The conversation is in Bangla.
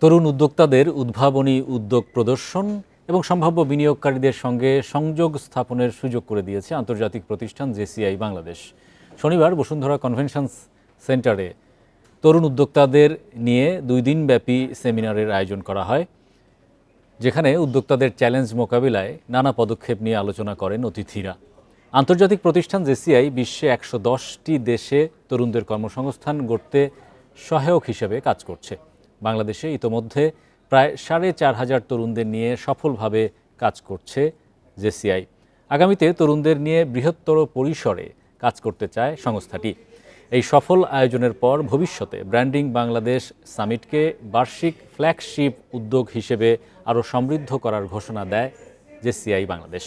তরুণ উদ্যোক্তাদের উদ্ভাবনী উদ্যোগ প্রদর্শন এবং সম্ভাব্য বিনিয়োগকারীদের সঙ্গে সংযোগ স্থাপনের সুযোগ করে দিয়েছে আন্তর্জাতিক প্রতিষ্ঠান জেসিআই বাংলাদেশ। শনিবার বসুন্ধরা কনভেনশন সেন্টারে তরুণ উদ্যোক্তাদের নিয়ে 2 দিনব্যাপী সেমিনারের আয়োজন করা হয়, যেখানে উদ্যোক্তাদের চ্যালেঞ্জ মোকাবিলায় নানা পদক্ষেপ নিয়ে আলোচনা করেন অতিথিরা। আন্তর্জাতিক প্রতিষ্ঠান জেসিআই বিশ্বে 110টি দেশে তরুণদের কর্মসংস্থান গড়তে সহায়ক হিসেবে কাজ করছে। বাংলাদেশে ইতোমধ্যে প্রায় 4,500 তরুণদের নিয়ে সফলভাবে কাজ করছে জেসিআই। আগামীতে তরুণদের নিয়ে বৃহত্তর পরিসরে কাজ করতে চায় সংস্থাটি। এই সফল আয়োজনের পর ভবিষ্যতে ব্র্যান্ডিং বাংলাদেশ সামিটকে বার্ষিক ফ্ল্যাগশিপ উদ্যোগ হিসেবে আরও সমৃদ্ধ করার ঘোষণা দেয় জেসিআই বাংলাদেশ।